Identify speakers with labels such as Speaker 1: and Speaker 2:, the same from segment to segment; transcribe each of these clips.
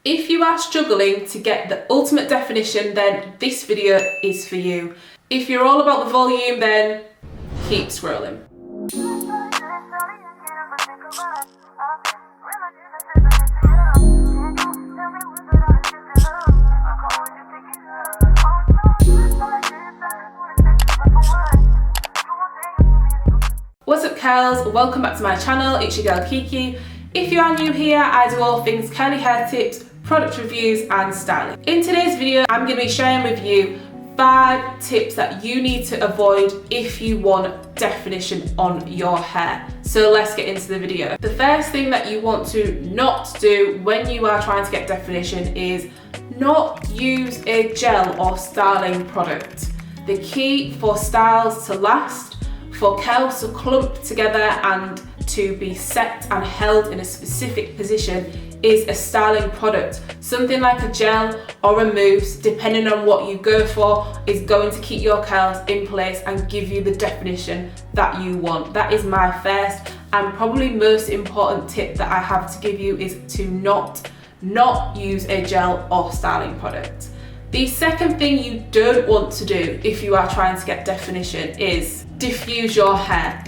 Speaker 1: If you are struggling to get the ultimate definition, then this video is for you. If you're all about the volume, then keep scrolling. What's up, curls? Welcome back to my channel. It's your girl Kiki. If you are new here, I do all things curly hair tips, product reviews and styling. In today's video, I'm going to be sharing with you 5 tips that you need to avoid if you want definition on your hair. So let's get into the video. The first thing that you want to not do when you are trying to get definition is not use a gel or styling product. The key for styles to last, for curls to clump together and to be set and held in a specific position is a styling product. Something like a gel or a mousse, depending on what you go for, is going to keep your curls in place and give you the definition that you want. That is my first and probably most important tip that I have to give you, is to not use a gel or styling product. The second thing you don't want to do if you are trying to get definition is diffuse your hair.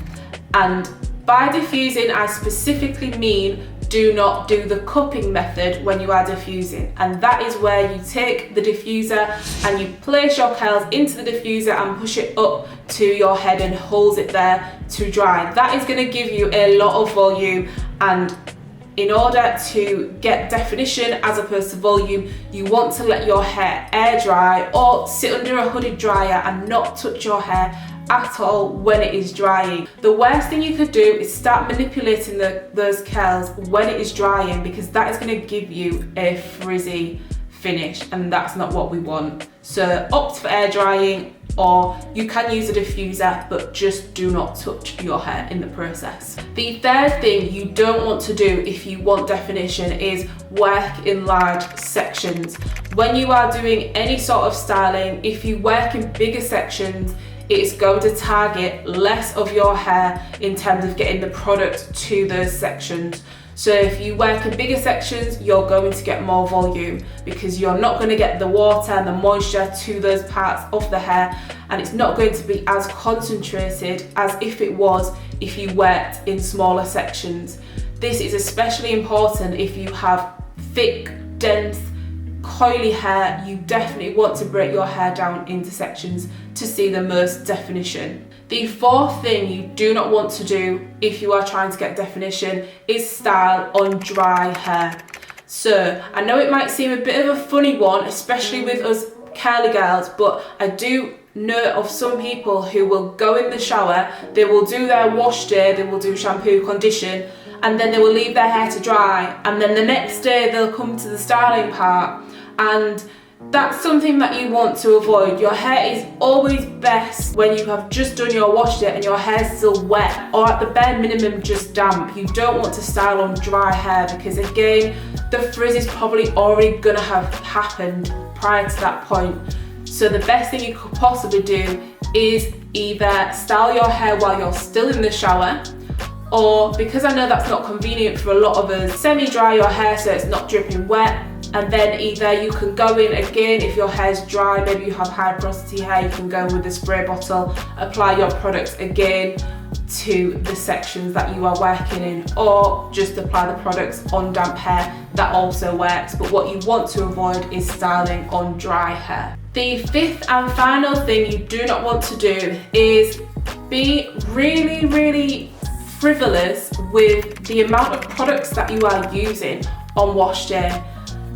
Speaker 1: And by diffusing, I specifically mean do not do the cupping method when you are diffusing. And that is where you take the diffuser and you place your curls into the diffuser and push it up to your head and hold it there to dry. That is going to give you a lot of volume, and in order to get definition as opposed to volume, you want to let your hair air dry or sit under a hooded dryer and not touch your hair at all when it is drying. The worst thing you could do is start manipulating those curls when it is drying, because that is going to give you a frizzy finish and that's not what we want. So opt for air drying, or you can use a diffuser, but just do not touch your hair in the process. The third thing you don't want to do if you want definition is work in large sections. When you are doing any sort of styling, if you work in bigger sections, it's going to target less of your hair in terms of getting the product to those sections. So if you work in bigger sections, you're going to get more volume because you're not going to get the water and the moisture to those parts of the hair, and it's not going to be as concentrated as if it was if you worked in smaller sections. This is especially important if you have thick, dense, coily hair. You definitely want to break your hair down into sections to see the most definition. The fourth thing you do not want to do if you are trying to get definition is style on dry hair. So I know it might seem a bit of a funny one, especially with us curly girls, but I do know of some people who will go in the shower, they will do their wash day, they will do shampoo, condition, and then they will leave their hair to dry, and then the next day they'll come to the styling part, and that's something that you want to avoid. Your hair is always best when you have just done your wash day and your hair's still wet, or at the bare minimum just damp. You don't want to style on dry hair because, again, the frizz is probably already gonna have happened prior to that point. So the best thing you could possibly do is either style your hair while you're still in the shower, or, because I know that's not convenient for a lot of us, semi-dry your hair so it's not dripping wet. And then either you can go in again if your hair's dry, maybe you have high porosity hair, you can go with a spray bottle, apply your products again to the sections that you are working in, or just apply the products on damp hair. That also works, but what you want to avoid is styling on dry hair. The fifth and final thing you do not want to do is be really frivolous with the amount of products that you are using on wash day.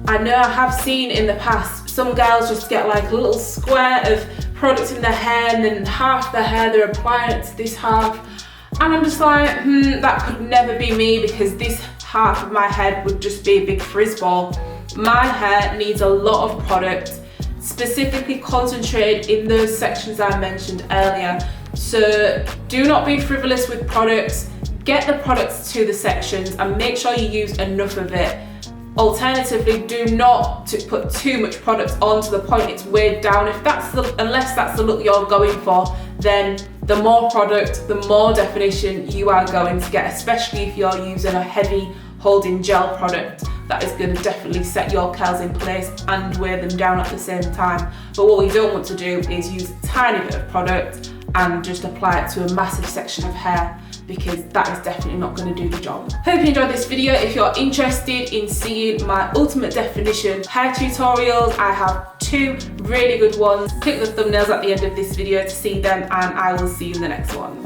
Speaker 1: I know I have seen in the past some girls just get like a little square of products in their hair, and then half the hair they're applying it to this half, and I'm just like, that could never be me, because this half of my head would just be a big frizz ball. My hair needs a lot of product, specifically concentrated in those sections I mentioned earlier. So do not be frivolous with products. Get the products to the sections and make sure you use enough of it. Alternatively, do not put too much product on to the point it's weighed down. Unless that's the look you're going for, then the more product, the more definition you are going to get, especially if you're using a heavy holding gel product that is going to definitely set your curls in place and weigh them down at the same time. But what we don't want to do is use a tiny bit of product and just apply it to a massive section of hair, because that is definitely not going to do the job. Hope you enjoyed this video. If you're interested in seeing my ultimate definition hair tutorials, I have 2 really good ones. Click the thumbnails at the end of this video to see them, and I will see you in the next one.